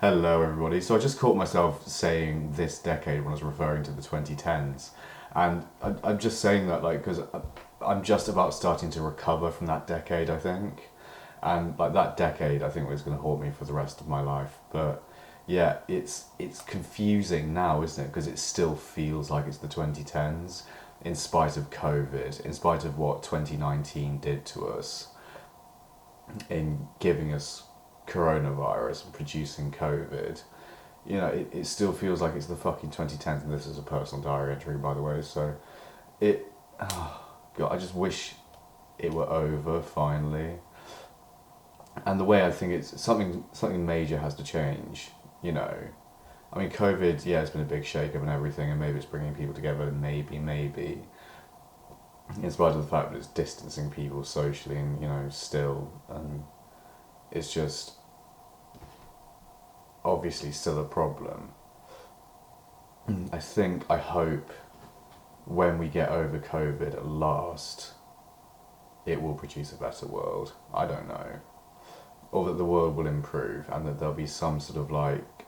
Hello, everybody. So I just caught myself saying this decade when I was referring to the 2010s. And I'm just saying that, like, because I'm just about starting to recover from that decade, I think. And, like, that decade, I think, was going to haunt me for the rest of my life. But, yeah, it's confusing now, isn't it? Because it still feels like it's the 2010s, in spite of COVID, in spite of what 2019 did to us in giving us coronavirus and producing COVID, it still feels like it's the fucking 2010s, and this is a personal diary entry, by the way. So, it, oh, God, I just wish it were over finally. And the way I think it's something major has to change. You know, I mean, COVID, yeah, it's been a big shake up and everything, and maybe it's bringing people together. Maybe, in spite of the fact that it's distancing people socially, and still, and it's just obviously still a problem. I hope when we get over COVID at last, it will produce a better world. I don't know. Or that the world will improve and that there'll be some sort of like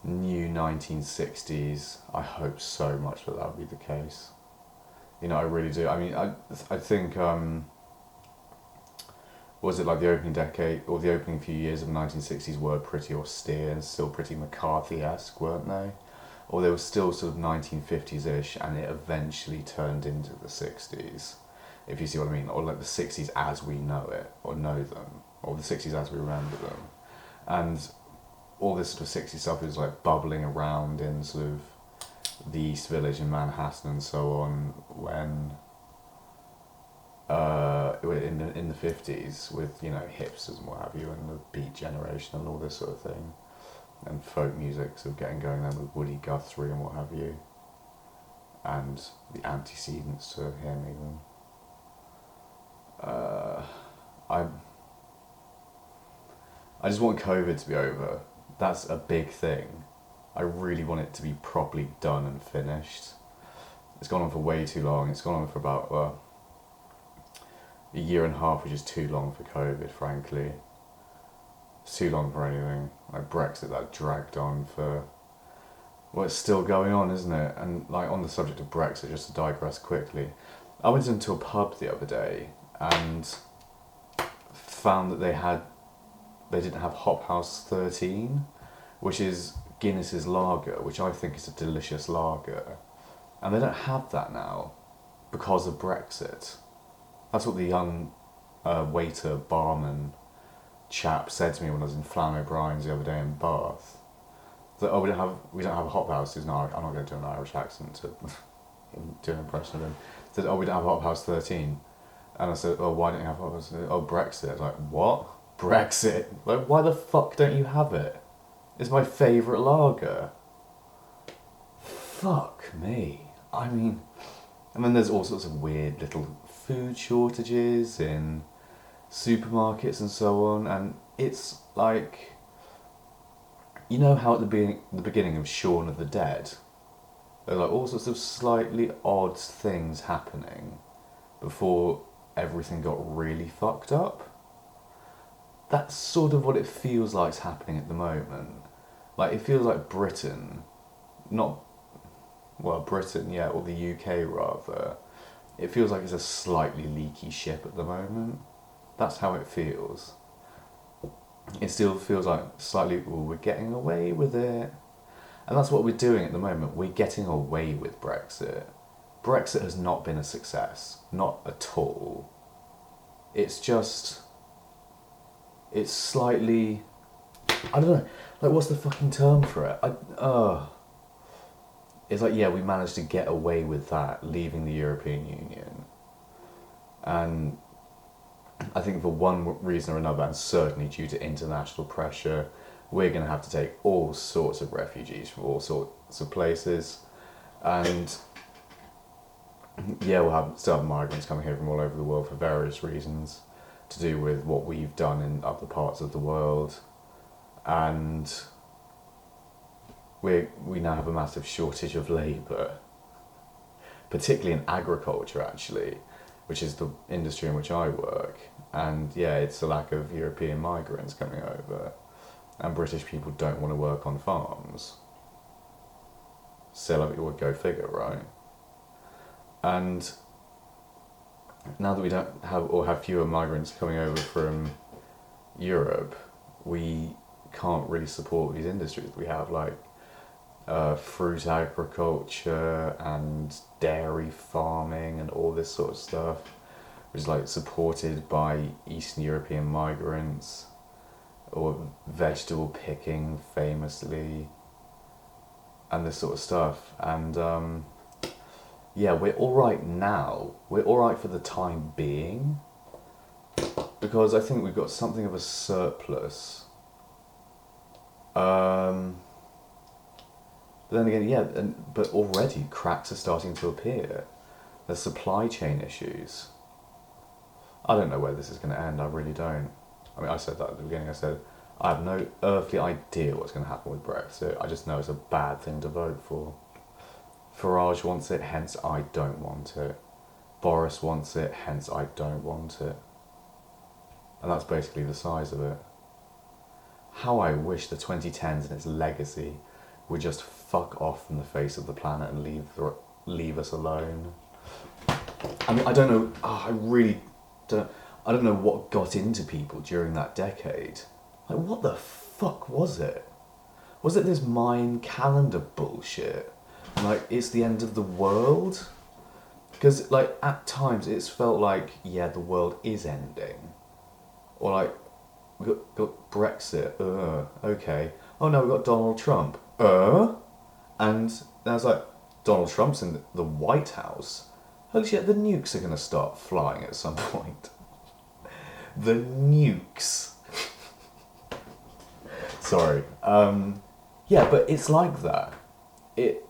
new 1960s. I hope so much that that'll be the case. I really do. I mean, I think, was it like the opening decade or the opening few years of the 1960s were pretty austere and still pretty McCarthy-esque, weren't they? Or they were still sort of 1950s-ish, and it eventually turned into the 60s, if you see what I mean, or like the 60s as we know it, or know them, or the 60s as we remember them. And all this sort of 60s stuff is like bubbling around in sort of the East Village in Manhattan and so on, when in the 50s with hipsters and what have you, and the Beat Generation and all this sort of thing, and folk music sort of getting going then with Woody Guthrie and what have you, and the antecedents to him even. I I just want COVID to be over. That's a big thing. I really want it to be properly done and finished. It's gone on for way too long. It's gone on for about a year and a half, which is too long for COVID, frankly. It's too long for anything. Like Brexit, that dragged on for. Well, it's still going on, isn't it? And like on the subject of Brexit, just to digress quickly, I went into a pub the other day and found that they didn't have Hop House 13, which is Guinness's lager, which I think is a delicious lager, and they don't have that now because of Brexit. That's what the young waiter, barman chap said to me when I was in Flan O'Brien's the other day in Bath. That, oh, we don't have a hop house. I'm not going to do an Irish accent to do an impression of him. He said, oh, we don't have Hop House 13. And I said, oh, why don't you have Hop House 13? Oh, Brexit. I was like, what? Brexit? Like, why the fuck don't you have it? It's my favourite lager. Fuck me. I mean, and then there's all sorts of weird little food shortages in supermarkets and so on, and it's like, how at the beginning of Shaun of the Dead, there's like all sorts of slightly odd things happening before everything got really fucked up. That's sort of what it feels like's happening at the moment. Like, it feels like Britain, not, well, Britain, yeah, or the UK rather, it feels like it's a slightly leaky ship at the moment. That's how it feels. It still feels like slightly, well, we're getting away with it. And that's what we're doing at the moment. We're getting away with Brexit. Brexit has not been a success. Not at all. It's just, it's slightly, I don't know, like, what's the fucking term for it? It's like, yeah, we managed to get away with that, leaving the European Union. And I think for one reason or another, and certainly due to international pressure, we're going to have to take all sorts of refugees from all sorts of places. And yeah, we'll still have migrants coming here from all over the world for various reasons to do with what we've done in other parts of the world. And we now have a massive shortage of labour, particularly in agriculture, actually, which is the industry in which I work. And yeah, it's a lack of European migrants coming over. and British people don't want to work on farms. Still, it would go figure, right? And now that we don't have, or have fewer migrants coming over from Europe, we can't really support these industries. We have like fruit agriculture and dairy farming and all this sort of stuff, which is like supported by Eastern European migrants, or vegetable picking famously, and this sort of stuff. And yeah, we're all right now. We're all right for the time being, because I think we've got something of a surplus. But then again, yeah, but already cracks are starting to appear. There's supply chain issues. I don't know where this is going to end. I really don't. I mean, I said that at the beginning. I said I have no earthly idea what's going to happen with Brexit. I just know it's a bad thing to vote for. Farage wants it, hence I don't want it. Boris wants it, hence I don't want it. And that's basically the size of it. How I wish the 2010s and its legacy would just fuck off from the face of the planet and leave us alone. I mean, I don't know. I really don't. I don't know what got into people during that decade. Like, what the fuck was it? Was it this Mayan calendar bullshit? Like, it's the end of the world? Because, like, at times it's felt like, yeah, the world is ending. Or, like, we got Brexit, okay. Oh no, we got Donald Trump, And then I was like, Donald Trump's in the White House? Holy shit, the nukes are going to start flying at some point. The nukes. Sorry. Yeah, but it's like that. It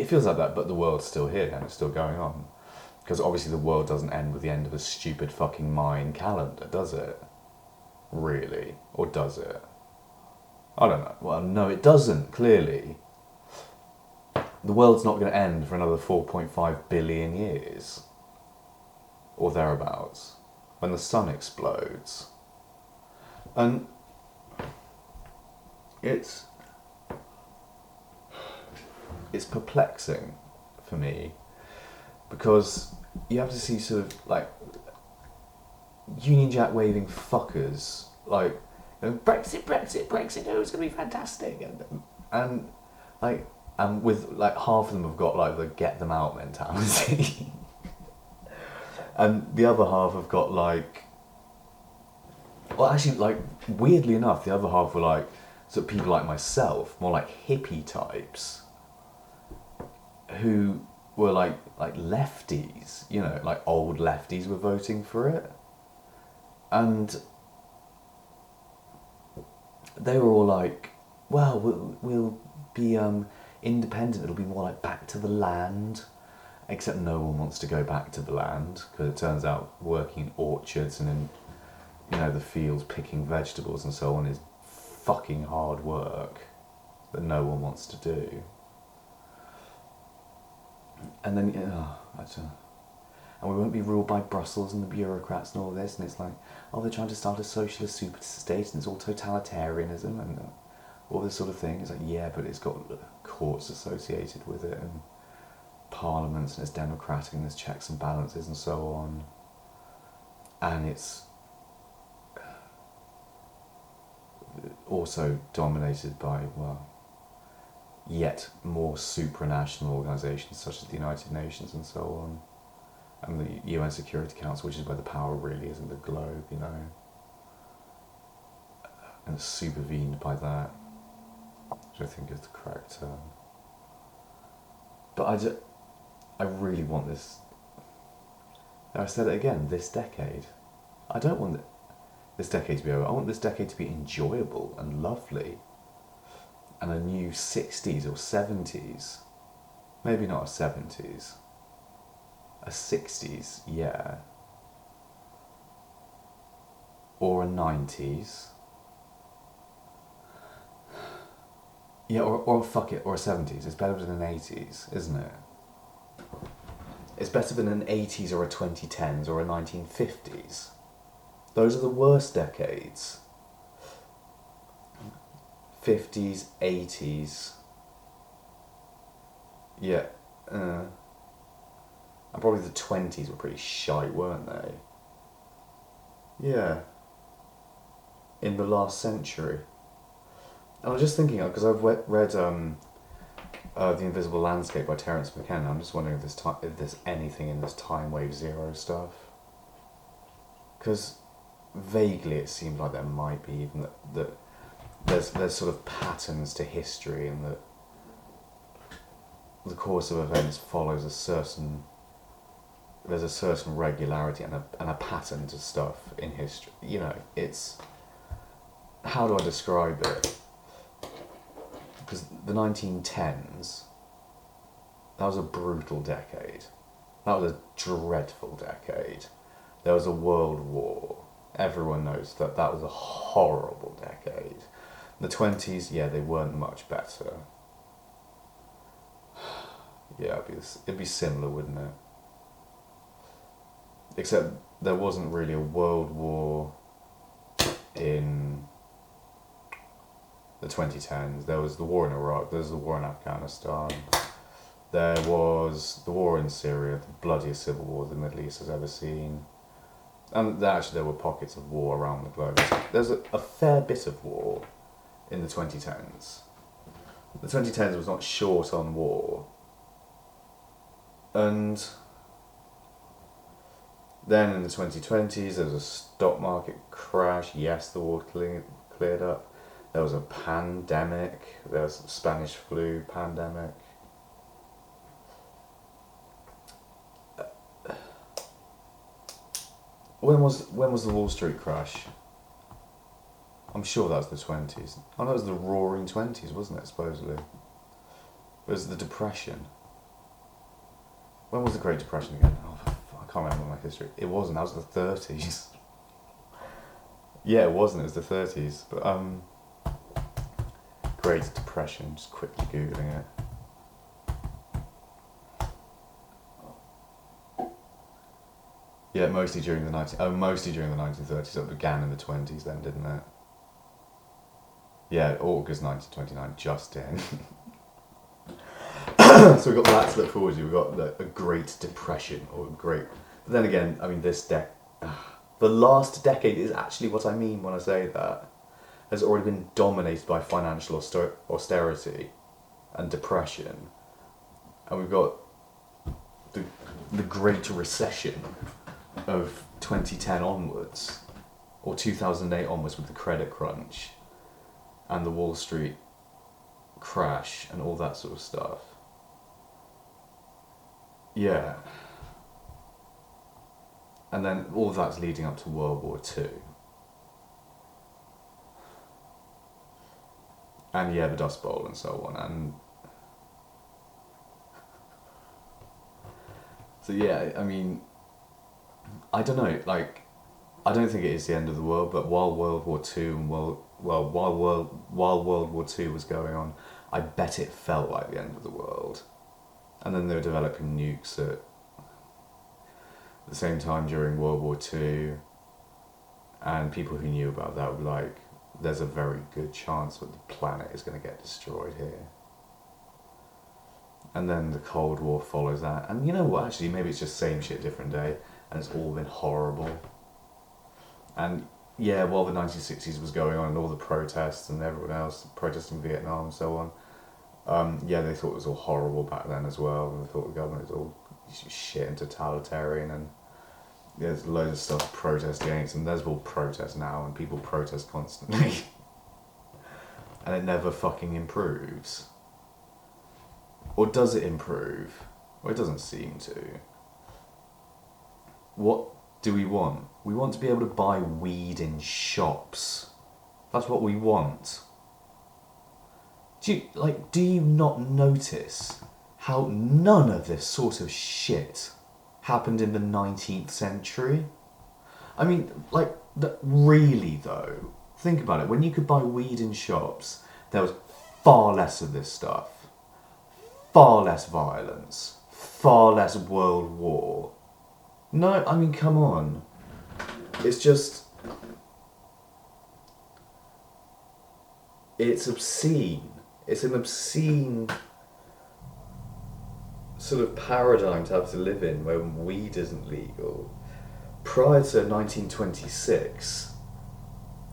feels like that, but the world's still here and it's still going on. Because obviously the world doesn't end with the end of a stupid fucking Mayan calendar, does it? Really? Or does it? I don't know. Well, no, it doesn't, clearly. The world's not going to end for another 4.5 billion years. Or thereabouts. When the sun explodes. And it's perplexing for me, because you have to see sort of like Union Jack waving fuckers like, you know, Brexit, oh, it's gonna be fantastic, and like, and with like half of them have got like the get them out mentality, and the other half have got like, well, actually, like, weirdly enough, the other half were like sort of people like myself, more like hippie types, who were like lefties, you know, like old lefties were voting for it. And they were all like, well, we'll be independent, it'll be more like back to the land. Except no one wants to go back to the land, because it turns out working in orchards and in, you know, the fields picking vegetables and so on is fucking hard work that no one wants to do. And then, and we won't be ruled by Brussels and the bureaucrats and all this, and it's like, oh, they're trying to start a socialist super state and it's all totalitarianism and all this sort of thing. It's like, yeah, but it's got courts associated with it and parliaments, and it's democratic and there's checks and balances and so on. And it's also dominated by, well, yet more supranational organisations such as the United Nations and so on, and the UN Security Council, which is where the power really is in the globe, you know, and it's supervened by that, which I think is the correct term. But I really want this, I said it again, this decade. I don't want this decade to be over. I want this decade to be enjoyable and lovely. And a new 60s or 70s. Maybe not a 70s. A 60s, yeah. Or a 90s. Yeah, or fuck it, or a 70s. It's better than an 80s, isn't it? It's better than an 80s or a 2010s or a 1950s. Those are the worst decades. 50s, 80s. Yeah. And probably the 20s were pretty shite, weren't they? Yeah. In the last century. And I was just thinking, because I've read The Invisible Landscape by Terence McKenna. I'm just wondering if there's anything in this Time Wave Zero stuff. Because vaguely it seems like there might be, even that there's sort of patterns to history, and that the course of events follows there's a certain regularity and a pattern to stuff in history. You know, it's, how do I describe it? Because the 1910s, that was a brutal decade. That was a dreadful decade. There was a world war. Everyone knows that was a horrible decade. The 20s, yeah, they weren't much better. Yeah, it'd be similar, wouldn't it? Except there wasn't really a world war in the 2010s. There was the war in Iraq, there was the war in Afghanistan, there was the war in Syria, the bloodiest civil war the Middle East has ever seen. And actually there were pockets of war around the globe. There's a fair bit of war in the 2010s. The 2010s was not short on war. And then in the 2020s there was a stock market crash. Yes, the war cleared up. There was a pandemic. There was a Spanish flu pandemic. When was the Wall Street crash? I'm sure that was the 20s. Oh, that was the Roaring 20s, wasn't it, supposedly? It was the Depression. When was the Great Depression again? Oh, I can't remember my history. It wasn't, that was the 30s. Yeah, it wasn't, it was the 30s. But, Great Depression, just quickly Googling it. Yeah, mostly during the 1930s. It began in the 20s then, didn't it? Yeah, August 1929, just in. So we've got that to look forward to. We've got a Great Depression, or great. But then again, I mean, the last decade is actually what I mean when I say that. Has already been dominated by financial austerity and depression, and we've got the Great Recession of 2010 onwards, or 2008 onwards, with the credit crunch and the Wall Street crash and all that sort of stuff. Yeah. And then all of that's leading up to World War II. And yeah, the Dust Bowl and so on. And so yeah, I mean, I don't know, like, I don't think it is the end of the world, but while World War II and while World War II was going on, I bet it felt like the end of the world. And then they were developing nukes at the same time during World War II, and people who knew about that were like, there's a very good chance that the planet is going to get destroyed here. And then the Cold War follows that, and you know what, actually, maybe it's just same shit, different day, and it's all been horrible. And yeah, while the 1960s was going on and all the protests and everyone else protesting Vietnam and so on, yeah, they thought it was all horrible back then as well, and they thought the government was all shit and totalitarian, and there's loads of stuff to protest against, and there's all protests now, and people protest constantly. And it never fucking improves. Or does it improve? Well, it doesn't seem to. What do we want? We want to be able to buy weed in shops. That's what we want. Do you not notice how none of this sort of shit happened in the 19th century? I mean, really though, think about it. When you could buy weed in shops, there was far less of this stuff. Far less violence. Far less world war. No, I mean, come on. It's just... it's obscene. It's an obscene sort of paradigm to have to live in when weed isn't legal. Prior to 1926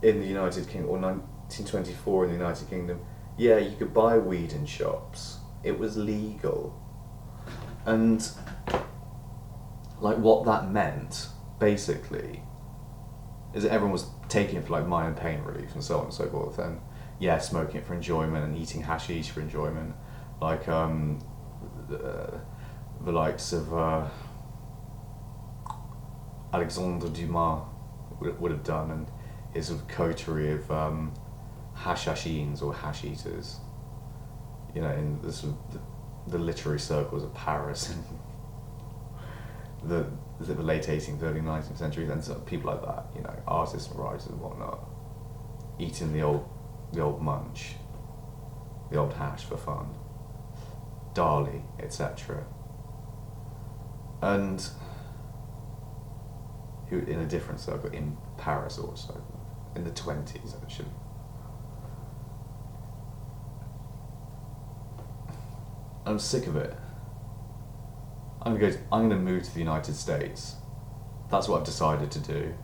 in the United Kingdom, or 1924 in the United Kingdom, yeah, you could buy weed in shops. It was legal. And like what that meant, basically, is that everyone was taking it for like minor pain relief and so on and so forth. And yeah, smoking it for enjoyment and eating hashish for enjoyment. Like the likes of Alexandre Dumas would have done, and his sort of coterie of hashashines or hash eaters, you know, in the sort of the literary circles of Paris in the late 18th, early 19th century, and so people like that, you know, artists and writers and whatnot, eating the old munch, the old hash for fun, Dali, etc. And who in a different circle in Paris also, in the 20s actually. I'm sick of it. I'm gonna move to the United States. That's what I've decided to do.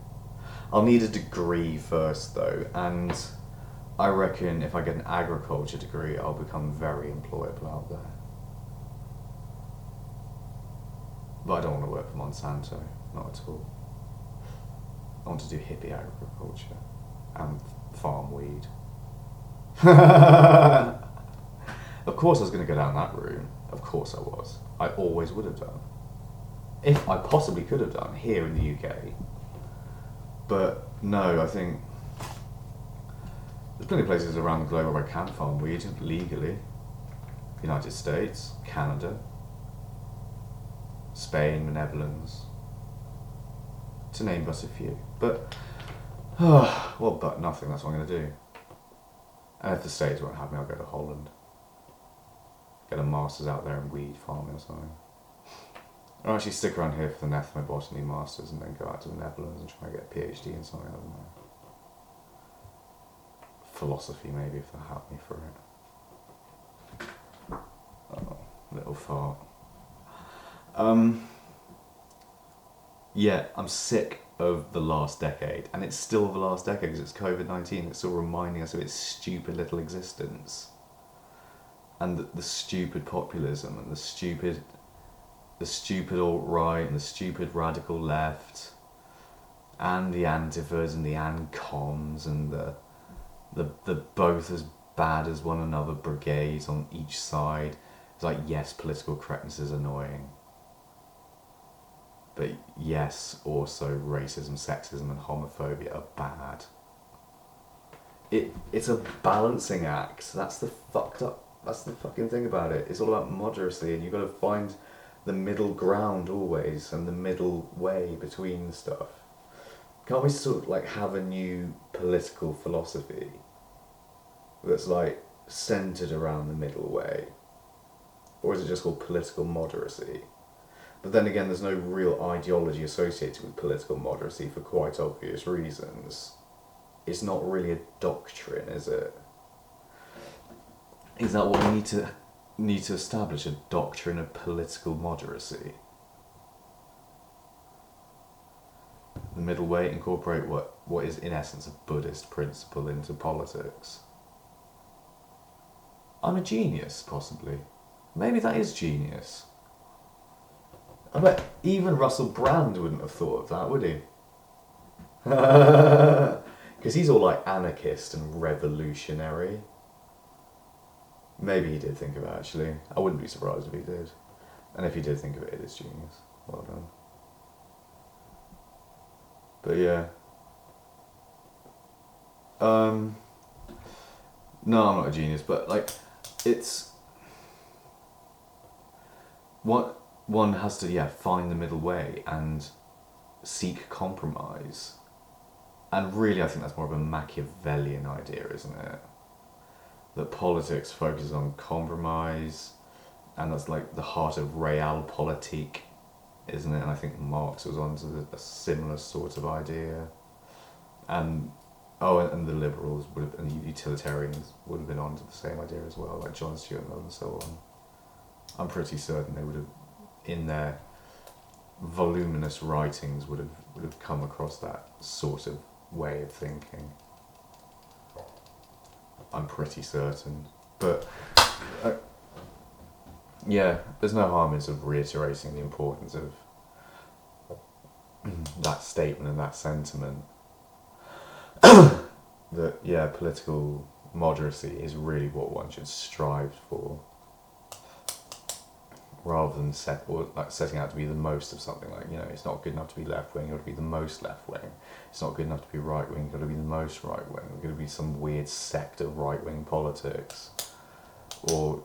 I'll need a degree first though, and I reckon if I get an agriculture degree, I'll become very employable out there. But I don't want to work for Monsanto, not at all. I want to do hippie agriculture and farm weed. Of course I was going to go down that route. Of course I was. I always would have done. If I possibly could have done here in the UK. But no, I think there's plenty of places around the globe where I can farm weed legally. United States, Canada, Spain, the Netherlands, to name but a few. But, well, but nothing, that's what I'm going to do. And if the States won't have me, I'll go to Holland. Get a master's out there in weed farming or something. Or actually stick around here for the ethnobotany masters and then go out to the Netherlands and try and get a PhD in something, I don't know. Philosophy maybe, if they'll help me for it. Oh, little fart. Yeah, I'm sick of the last decade, and it's still the last decade because it's COVID-19. It's still reminding us of its stupid little existence, and the stupid populism, and the stupid alt-right, and the stupid radical left, and the antifas and the ancoms, and the both as bad as one another brigades on each side. It's like, yes, political correctness is annoying. But yes, also racism, sexism and homophobia are bad. It's a balancing act. That's the fucking thing about it. It's all about moderacy, and you've got to find the middle ground always, and the middle way between stuff. Can't we sort of like have a new political philosophy that's like centered around the middle way? Or is it just called political moderacy? But then again, there's no real ideology associated with political moderacy for quite obvious reasons. It's not really a doctrine, is it? Is that what we need to establish, a doctrine of political moderacy? The middle way, incorporate what is in essence a Buddhist principle into politics. I'm a genius, possibly. Maybe that is genius. I bet even Russell Brand wouldn't have thought of that, would he? Because he's all like anarchist and revolutionary. Maybe he did think of it, actually. I wouldn't be surprised if he did. And if he did think of it, it is genius. Well done. But yeah. No, I'm not a genius, but like, it's... What one has to, find the middle way and seek compromise. And really, I think that's more of a Machiavellian idea, isn't it? That politics focuses on compromise, and that's like the heart of realpolitik, isn't it? And I think Marx was onto a similar sort of idea. And Oh, and the liberals would have, and the utilitarians would have been onto the same idea as well, like John Stuart Mill and so on. I'm pretty certain they would have, in their voluminous writings, would have come across that sort of way of thinking. I'm pretty certain, but yeah, there's no harm in sort of reiterating the importance of that statement and that sentiment. That yeah, political moderacy is really what one should strive for, rather than setting out to be the most of something. Like, you know, it's not good enough to be left wing, you've got to be the most left wing. It's not good enough to be right wing, you've got to be the most right wing. You've got to be some weird sect of right wing politics, or,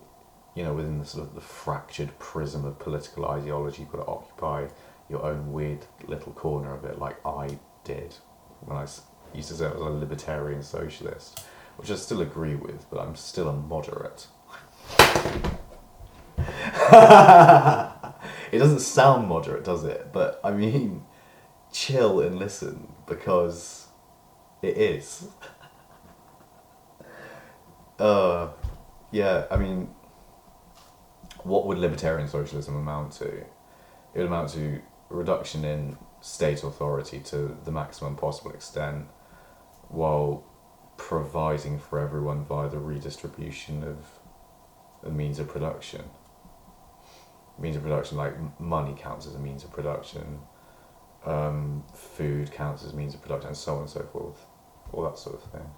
you know, within the sort of the fractured prism of political ideology, you've got to occupy your own weird little corner of it, like I did when I used to say I was a libertarian socialist, which I still agree with, but I'm still a moderate. It doesn't sound moderate, does it? But I mean, chill and listen, because it is. Yeah, I mean, what would libertarian socialism amount to? It would amount to a reduction in state authority to the maximum possible extent, while providing for everyone via the redistribution of a means of production. Means of production, like money counts as a means of production, food counts as a means of production, and so on and so forth, all that sort of thing.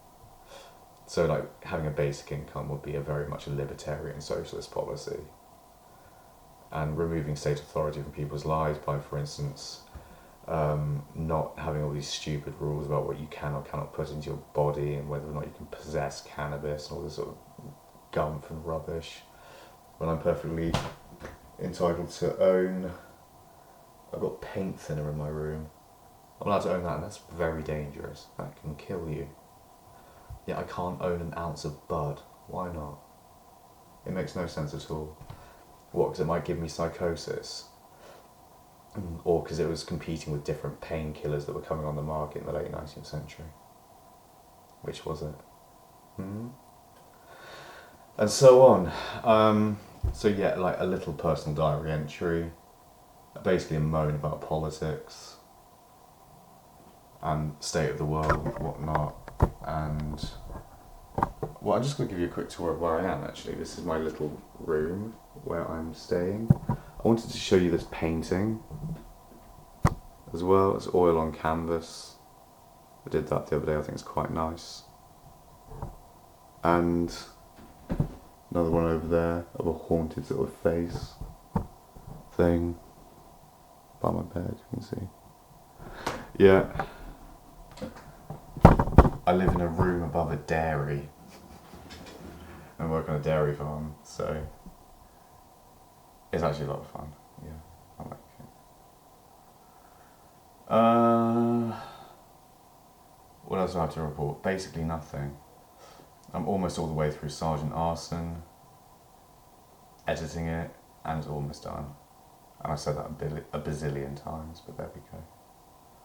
So like having a basic income would be a very much a libertarian socialist policy, and removing state authority from people's lives by, for instance, not having all these stupid rules about what you can or cannot put into your body, and whether or not you can possess cannabis and all this sort of gump and rubbish, when I'm perfectly entitled to own. I've got paint thinner in my room. I'm allowed to own that, and that's very dangerous. That can kill you. Yet I can't own an ounce of bud. Why not? It makes no sense at all. What, because it might give me psychosis? Or because it was competing with different painkillers that were coming on the market in the late 19th century? Which was it? And so on. So yeah, like a little personal diary entry, basically a moan about politics and state of the world and whatnot. And well, I'm just going to give you a quick tour of where I am. Actually, this is my little room where I'm staying. I wanted to show you this painting as well. It's oil on canvas. I did that the other day. I think it's quite nice. And another one over there of a haunted sort of face thing by my bed, you can see. Yeah. I live in a room above a dairy and work on a dairy farm, so it's actually a lot of fun. Yeah, I like it. What else do I have to report? Basically nothing. I'm almost all the way through Sergeant Arson, editing it, and it's almost done. And I've said that a bazillion times, but there we go.